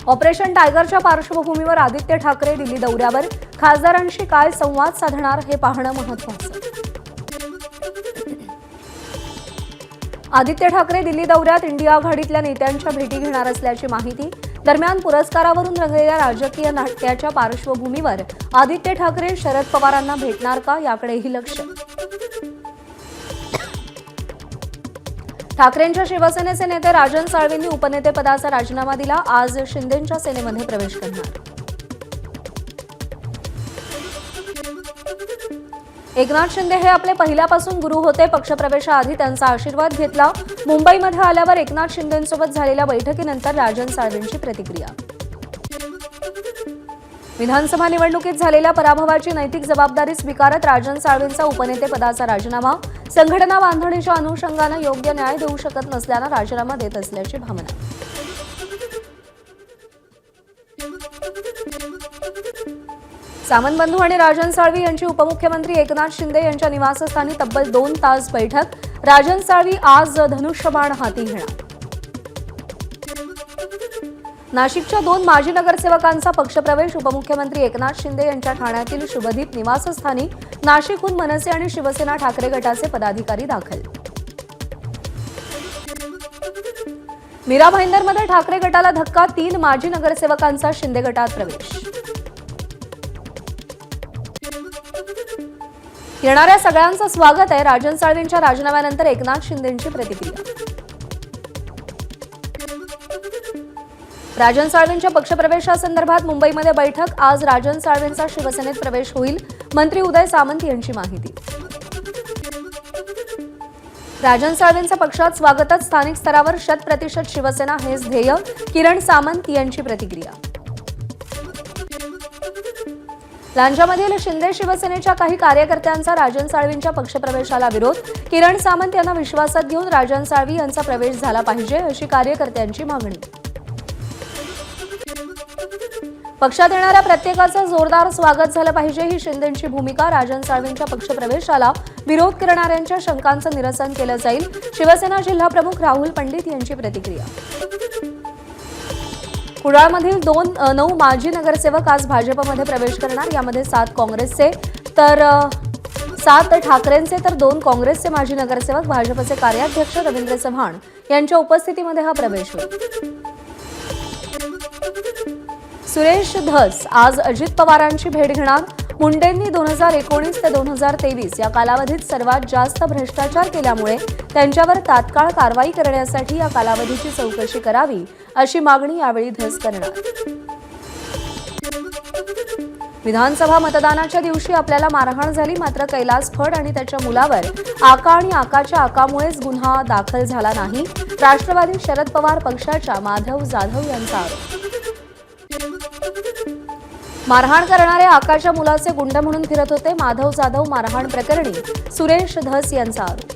Operation टायगरच्या पार्श्वभूमीवर आदित्य ठाकरे दिल्ली दौऱ्यावर. खासदारांशी काय संवाद साधणार हे पाहणं महत्त्वाचं. आदित्य ठाकरे दिल्ली दौऱ्यात इंडिया आघाडीतल्या नेत्यांच्या भेटी घेणार असल्याची माहिती. दरम्यान पुरस्कारावरून रंगलेल्या राजकीय नाट्याच्या पार्श्वभूमीवर आदित्य ठाकरे शरद पवारांना भेटणार का याकडेही लक्ष. ठाकरेंच्या शिवसेनेचे नेते राजन साळवींनी उपनेतेपदाचा राजीनामा दिला. आज शिंदेंच्या सेनेमध्ये प्रवेश करणार. एकनाथ शिंदे हे आपले पहिल्यापासून गुरु होते. पक्षप्रवेशाआधी त्यांचा आशीर्वाद घेतला. मुंबईमध्ये आल्यावर एकनाथ शिंदेंसोबत झालेल्या बैठकीनंतर राजन साळवींची प्रतिक्रिया. विधानसभा निवडणुकीत झालेल्या पराभवाची नैतिक जबाबदारी स्वीकारत राजन साळवींचा उपनेतेपदाचा राजीनामा. संघटना बांधणीच्या अनुषंगाने योग्य न्याय देऊ शकत नसल्याने राजीनामा देत असल्याची भावना. सामंत बंधू आणि राजन साळवी यांची उपमुख्यमंत्री एकनाथ शिंदे यांच्या निवासस्थानी तब्बल 2 तास बैठक. राजन साळवी आज धनुष्यबाण हाती घेणार. नाशिकच्या 2 माजी नगरसेवकांचा पक्षप्रवेश. उपमुख्यमंत्री एकनाथ शिंदे यांच्या ठाण्यातील शुभदीप निवासस्थानी नाशिकहून मनसे आणि शिवसेना ठाकरे गटाचे पदाधिकारी दाखल. मीरा भाईंदरमध्ये ठाकरे गटाला धक्का. 3 माजी नगरसेवकांचा शिंदे गटात प्रवेश. येणाऱ्या सगळ्यांचं स्वागत आहे. राजन साळवींच्या राजीनाम्यानंतर एकनाथ शिंदेंची प्रतिक्रिया. राजन साळवींच्या पक्षप्रवेशासंदर्भात मुंबईमध्ये बैठक. आज राजन साळवींचा शिवसेनेत प्रवेश होईल. मंत्री उदय सामंत यांची माहिती. राजन साळवींचं पक्षात स्वागतच. स्थानिक स्तरावर 100% शिवसेना हेच ध्येय. किरण सामंत यांची प्रतिक्रिया. लांजामधील शिंदे शिवसेनेच्या काही कार्यकर्त्यांचा राजन साळवींच्या पक्षप्रवेशाला विरोध. किरण सामंत यांना विश्वासात घेऊन राजन साळवी यांचा प्रवेश झाला पाहिजे अशी कार्यकर्त्यांची मागणी. पक्षात येणाऱ्या प्रत्येकाचं जोरदार स्वागत झालं पाहिजे ही शिंदेंची भूमिका. राजन साळवींच्या पक्षप्रवेशाला विरोध करणाऱ्यांच्या शंकांचं निरसन केलं जाईल. शिवसेना जिल्हाप्रमुख राहुल पंडित यांची प्रतिक्रिया. कुडाळमधील 9 माजी नगरसेवक आज भाजपमध्ये प्रवेश करणार. यामध्ये 7 काँग्रेसचे तर 7 ठाकरेंचे तर 2 काँग्रेसचे माजी नगरसेवक. भाजपचे कार्याध्यक्ष रवींद्र चव्हाण यांच्या उपस्थितीमध्ये हा प्रवेश होईल. सुरेश धस आज अजित पवारांची भेट घेणार. मुंडेंनी 2019 ते 2023 या कालावधीत सर्वात जास्त भ्रष्टाचार केल्यामुळे त्यांच्यावर तात्काळ कारवाई करण्यासाठी या कालावधीची चौकशी करावी अशी मागणी यावेळी धस करणार. विधानसभा मतदानाच्या दिवशी आपल्याला मारहाण झाली. मात्र कैलास फड आणि त्याच्या मुलावर आका आणि आकाच्या आकामुळेच गुन्हा दाखल झाला नाही. राष्ट्रवादी शरद पवार पक्षाच्या माधव जाधव यांचा आरोप. मारहाण करणारे आकाच्या मुलाचे गुंड म्हणून फिरत होते. माधव जाधव मारहाण प्रकरणी सुरेश धस यांचा आरोप.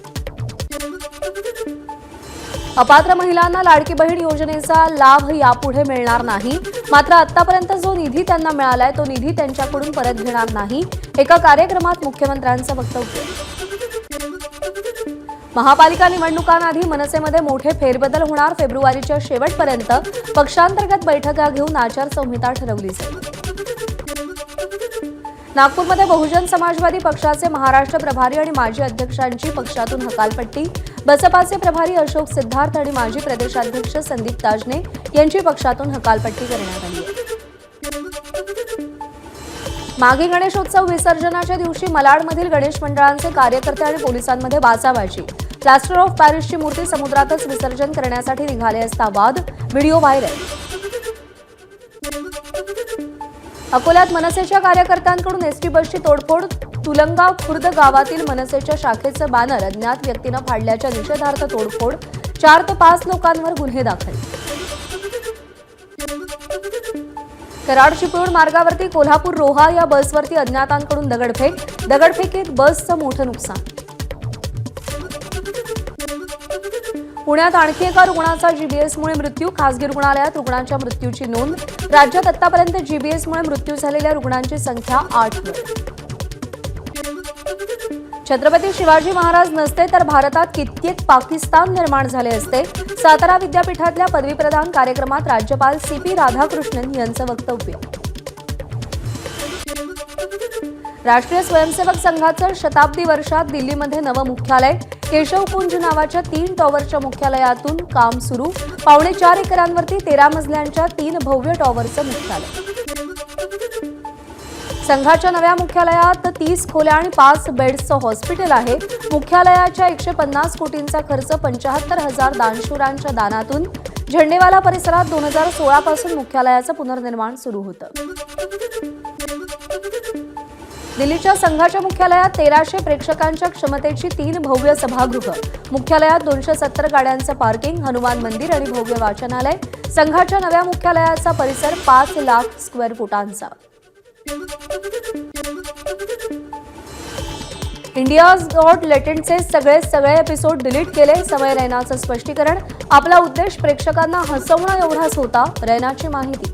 अपात्र महिलांना लाडकी बहीण योजनेचा लाभ यापुढे मिळणार नाही. मात्र आतापर्यंत जो निधी त्यांना मिळालाय तो निधी त्यांच्याकडून परत घेणार नाही. एका कार्यक्रमात मुख्यमंत्र्यांचं वक्तव्य. महापालिका निवडणुकांआधी मनसेमध्ये मोठे फेरबदल होणार. फेब्रुवारीच्या शेवटपर्यंत पक्षांतर्गत बैठका घेऊन आचारसंहिता ठरवली जाईल. नागपूरमध्ये बहुजन समाजवादी पक्षाचे महाराष्ट्र प्रभारी आणि माजी अध्यक्षांची पक्षातून हकालपट्टी. बसपाचे प्रभारी अशोक सिद्धार्थ आणि माजी प्रदेशाध्यक्ष संदीप ताजने यांची पक्षातून हकालपट्टी करण्यात आली आहे. माघी गणेशोत्सव विसर्जनाच्या दिवशी malaडमधील गणेश मंडळांचे कार्यकर्ते आणि पोलिसांमध्ये बाचाबाची. प्लास्टर ऑफ पॅरिसची मूर्ती समुद्रातच विसर्जन करण्यासाठी निघाले असता वाद. Video viral. अकोल्यात मनसेच्या कार्यकर्त्यांकडून एसटी बसची तोडफोड. तुलंगा खुर्द गावातील मनसेच्या शाखेचं बॅनर अज्ञात व्यक्तीनं फाडल्याच्या निषेधार्थ तोडफोड. 4 ते 5 लोकांवर गुन्हे दाखल. कराड चिपळूण मार्गावरती कोल्हापूर रोहा या बसवरती अज्ञातांकडून दगडफेक. दगडफेकीत बसचं मोठं नुकसान. पुण्यात आणखी एका रुग्णाचा जीबीएसमुळे मृत्यू. खासगी रुग्णालयात रुग्णांच्या मृत्यूची नोंद. राज्यात आतापर्यंत जीबीएसमुळे मृत्यू झालेल्या रुग्णांची संख्या 8 वर. छत्रपती शिवाजी महाराज नसते तर भारतात कित्येक पाकिस्तान निर्माण झाले असते. सातारा विद्यापीठातल्या पदवीप्रदान कार्यक्रमात राज्यपाल CP राधाकृष्णन यांचं वक्तव्य. राष्ट्रीय स्वयंसेवक संघाचं शताब्दी वर्षात दिल्लीमध्ये नवं मुख्यालय. केशवकुंज नावाच्या 3 टॉवरच्या मुख्यालयातून काम सुरू. 4.5 एकरांवरती 13 मजल्यांच्या 3 भव्य टॉवरचं मुख्यालय. संघाच्या नव्या मुख्यालयात 30 खोल्या आणि 5 बेड्सचं हॉस्पिटल आहे. मुख्यालयाच्या 150 कोटींचा खर्च 75,000 दानशूरांच्या दानातून. झेंडेवाला परिसरात 2016 पासून मुख्यालयाचं पुनर्निर्माण सुरू होतं. दिल्लीच्या संघाच्या मुख्यालयात 1300 प्रेक्षकांच्या क्षमतेची 3 भव्य सभागृह. मुख्यालयात 270 गाड्यांचं पार्किंग, हनुमान मंदिर आणि भव्य वाचनालय. संघाच्या नव्या मुख्यालयाचा परिसर 5 लाख स्क्वेअर फुटांचा. इंडियाज गॉट लेटेंटचे सगळे एपिसोड डिलीट केले. समय रैनाचं स्पष्टीकरण. आपला उद्देश प्रेक्षकांना हसवणं एवढाच होता, रैनाची माहिती.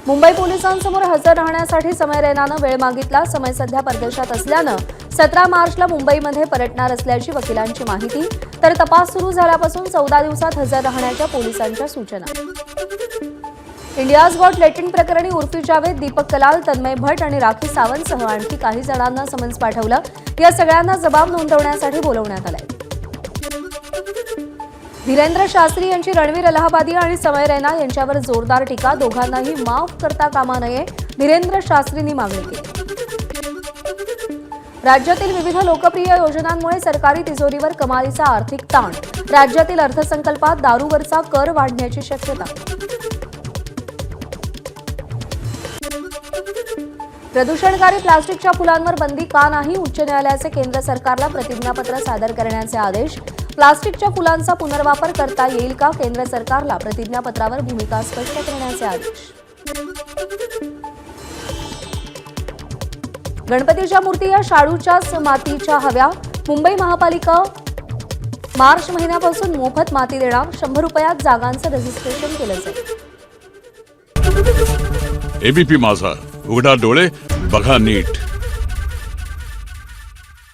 मुंबई पोलिसांसमोर हजर राहण्यासाठी समय रैनानं वेळ मागितला. समय सध्या परदेशात असल्यानं 17 मार्चला मुंबईमध्ये परतणार असल्याची वकिलांची माहिती. तर तपास सुरू झाल्यापासून 14 दिवसात हजर राहण्याच्या पोलिसांच्या सूचना. इंडियाज गॉट लेटेंट प्रकरणी उर्फी जावेद, दीपक कलाल, तन्मय भट्ट आणि राखी सावंतसह आणखी काही जणांना समन्स पाठवलं. या सगळ्यांना जबाब नोंदवण्यासाठी बोलवण्यात आलंय. धीरेंद्र शास्त्री यांची रणवीर अलाहाबादी आणि समय रैना यांच्यावर जोरदार टीका. दोघांनाही माफ करता कामा नये, धीरेंद्र शास्त्रींनी मागणी केली. राज्यातील विविध लोकप्रिय योजनांमुळे सरकारी तिजोरीवर कमालीचा आर्थिक ताण. राज्यातील अर्थसंकल्पात दारूवरचा कर वाढण्याची शक्यता. प्रदूषणकारी प्लास्टिकच्या फुलांवर बंदी का नाही? उच्च न्यायालयाचे केंद्र सरकारला प्रतिज्ञापत्र सादर करण्याचे आदेश. प्लास्टिकच्या फुलांचा पुनर्वापर करता येईल का? केंद्र सरकारला प्रतिज्ञापत्रावर भूमिका स्पष्ट करण्याचे आदेश. गणपतीच्या मूर्ती या शाडूच्याच मातीच्या हव्या. मुंबई महापालिका मार्च महिन्यापासून मोफत माती देणार. 100 रुपयात जागांचं रजिस्ट्रेशन केलं जाईल. ABP माझा, उघडा डोळे बघा नीट.